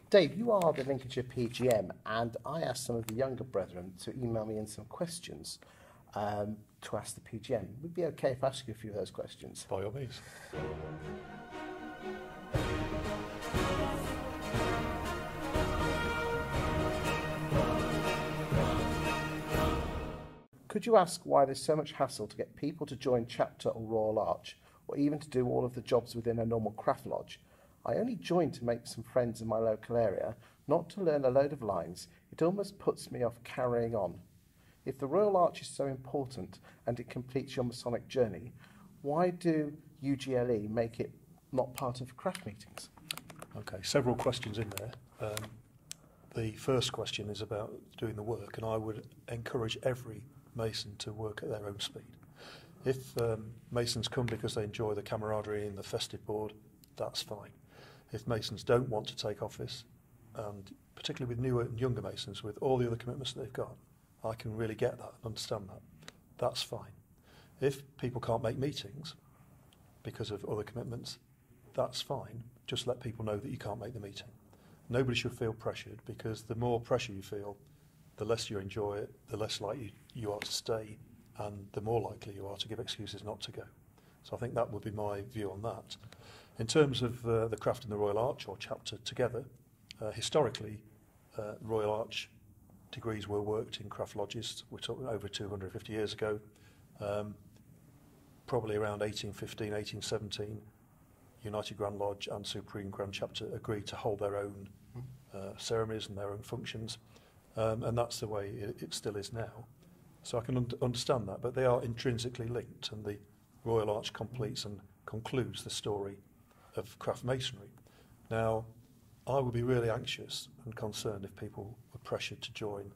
Dave, you are the Lincolnshire PGM, and I asked some of the younger brethren to email me in some questions to ask the PGM. Would it be okay if I ask you a few of those questions? By all means. Could you ask why there's so much hassle to get people to join Chapter or Royal Arch, or even to do all of the jobs within a normal craft lodge? I only joined to make some friends in my local area, not to learn a load of lines. It almost puts me off carrying on. If the Royal Arch is so important and it completes your Masonic journey, why do UGLE make it not part of craft meetings? Okay, several questions in there. The first question is about doing the work, and I would encourage every Mason to work at their own speed. If Masons come because they enjoy the camaraderie and the festive board, that's fine. If Masons don't want to take office, and particularly with newer and younger Masons, with all the other commitments that they've got, I can really get that and understand that. That's fine. If people can't make meetings because of other commitments, that's fine. Just let people know that you can't make the meeting. Nobody should feel pressured, because the more pressure you feel, the less you enjoy it, the less likely you are to stay, and the more likely you are to give excuses not to go. So I think that would be my view on that. In terms of the craft and the Royal Arch, or Chapter together, historically, Royal Arch degrees were worked in craft lodges. We're talking over 250 years ago, probably around 1815, 1817, United Grand Lodge and Supreme Grand Chapter agreed to hold their own ceremonies and their own functions, and that's the way it still is now. So I can understand that, but they are intrinsically linked, and the Royal Arch completes and concludes the story of craft masonry. Now, I would be really anxious and concerned if people were pressured to join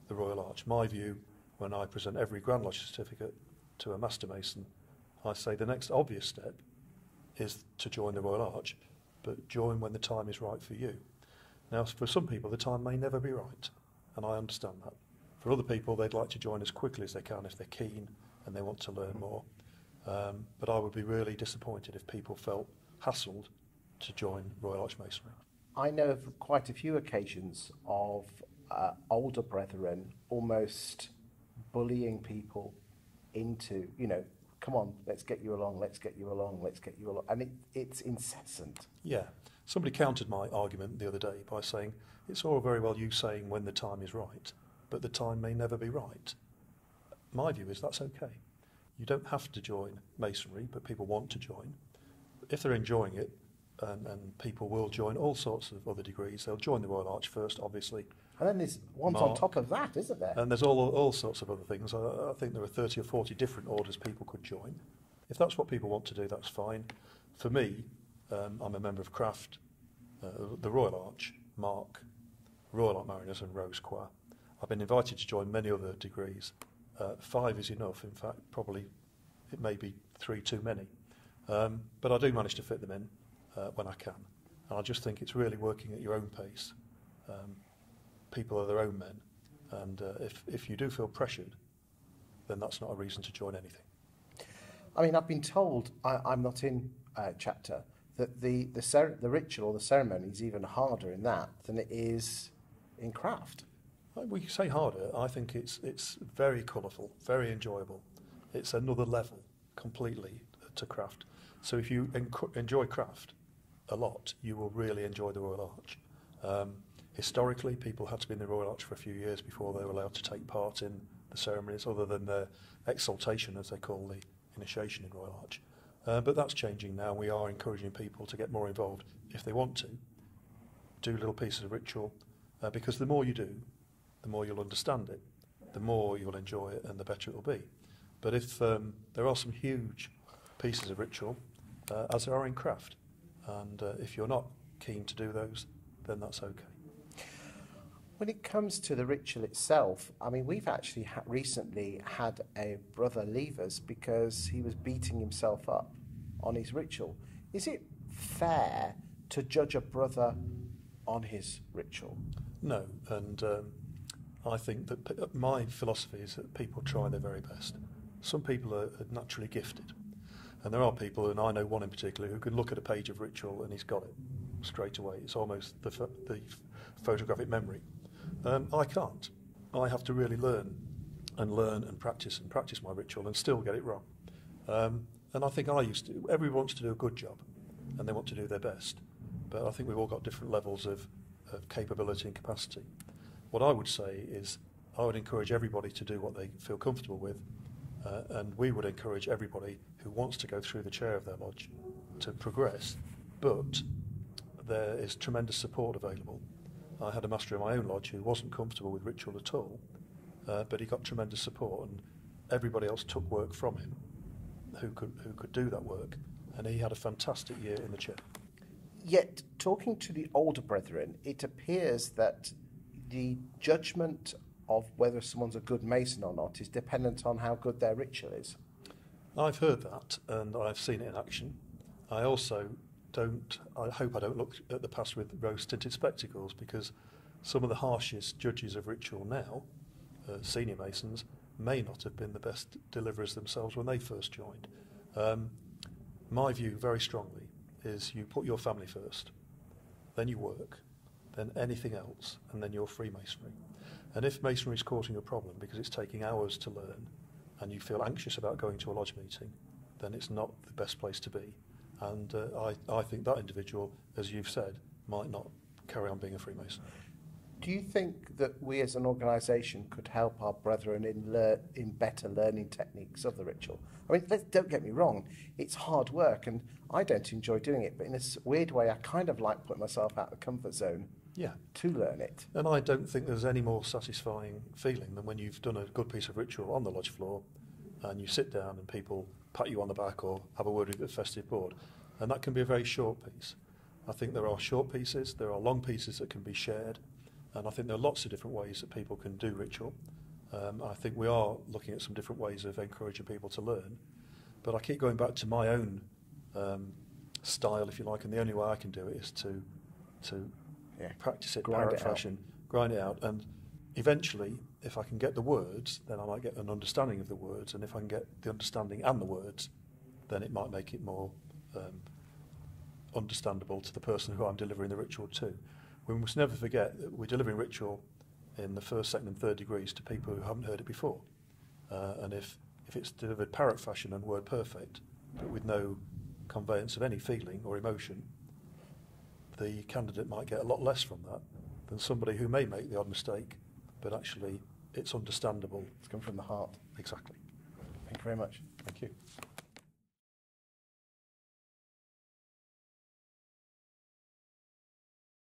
the Royal Arch. My view, when I present every Grand Lodge certificate to a Master Mason, I say the next obvious step is to join the Royal Arch, but join when the time is right for you. Now, for some people, the time may never be right, and I understand that. For other people, they'd like to join as quickly as they can if they're keen and they want to learn more. But I would be really disappointed if people felt hassled to join Royal Arch Masonry. I know of quite a few occasions of older brethren almost bullying people into, come on, let's get you along, let's get you along, let's get you along. And it's incessant. Yeah. Somebody countered my argument the other day by saying, it's all very well you saying when the time is right, but the time may never be right. My view is that's okay. You don't have to join Masonry, but people want to join. If they're enjoying it, and people will join all sorts of other degrees, they'll join the Royal Arch first, obviously. And then there's ones on top of that, isn't there? And there's all sorts of other things. I think there are 30 or 40 different orders people could join. If that's what people want to do, that's fine. For me, I'm a member of Craft, the Royal Arch, Mark, Royal Arch Mariners and Rose Choir. I've been invited to join many other degrees. 5 is enough. In fact, probably it may be 3 too many. But I do manage to fit them in when I can. And I just think it's really working at your own pace. People are their own men. And if you do feel pressured, then that's not a reason to join anything. I mean, I've been told, I'm not in Chapter, that the ritual or the ceremony is even harder in that than it is in craft. We say harder. I think it's very colourful, very enjoyable. It's another level completely to craft. So if you enjoy craft a lot, you will really enjoy the Royal Arch. Historically, people had to be in the Royal Arch for a few years before they were allowed to take part in the ceremonies, other than their exaltation, as they call the initiation in Royal Arch. But that's changing now. We are encouraging people to get more involved if they want to. Do little pieces of ritual, because the more you do, the more you'll understand it, the more you'll enjoy it, and the better it will be. But if there are some huge pieces of ritual, as there are in craft, and if you're not keen to do those, then that's okay. When it comes to the ritual itself, I mean, we've actually recently had a brother leave us because he was beating himself up on his ritual. Is it fair to judge a brother on his ritual? No, and I think that my philosophy is that people try their very best. Some people are naturally gifted, and there are people, and I know one in particular, who can look at a page of ritual and he's got it. straight away. It's almost the photographic memory. I can't. I have to really learn and practice my ritual and still get it wrong. And I think everyone wants to do a good job and they want to do their best. But I think we've all got different levels of capability and capacity. What I would say is I would encourage everybody to do what they feel comfortable with, and we would encourage everybody who wants to go through the chair of their lodge to progress, but there is tremendous support available. I had a master in my own lodge who wasn't comfortable with ritual at all, but he got tremendous support, and everybody else took work from him who could do that work, and he had a fantastic year in the chair. Yet, talking to the older brethren, it appears that the judgment of whether someone's a good Mason or not is dependent on how good their ritual is. I've heard that, and I've seen it in action. I also I hope I don't look at the past with rose-tinted spectacles, because some of the harshest judges of ritual now, senior Masons, may not have been the best deliverers themselves when they first joined. My view, very strongly, is you put your family first, then you work, then anything else, and then your Freemasonry. And if Masonry is causing a problem because it's taking hours to learn and you feel anxious about going to a lodge meeting, then it's not the best place to be. And I think that individual, as you've said, might not carry on being a Freemason. Do you think that we as an organisation could help our brethren in better learning techniques of the ritual? I mean, don't get me wrong, it's hard work and I don't enjoy doing it, but in a weird way I kind of like putting myself out of the comfort zone to learn it. And I don't think there's any more satisfying feeling than when you've done a good piece of ritual on the lodge floor and you sit down and people pat you on the back or have a word with the festive board. And that can be a very short piece. I think there are short pieces, there are long pieces that can be shared, and I think there are lots of different ways that people can do ritual. I think we are looking at some different ways of encouraging people to learn, but I keep going back to my own style, if you like, and the only way I can do it is to practice it, parrot fashion, grind it out, and eventually, if I can get the words, then I might get an understanding of the words, and if I can get the understanding and the words, then it might make it more understandable to the person who I'm delivering the ritual to. We must never forget that we're delivering ritual in the first, second and third degrees to people who haven't heard it before. And if it's delivered parrot fashion and word perfect, but with no conveyance of any feeling or emotion, the candidate might get a lot less from that than somebody who may make the odd mistake, but actually it's understandable. It's come from the heart. Exactly. Thank you very much. Thank you.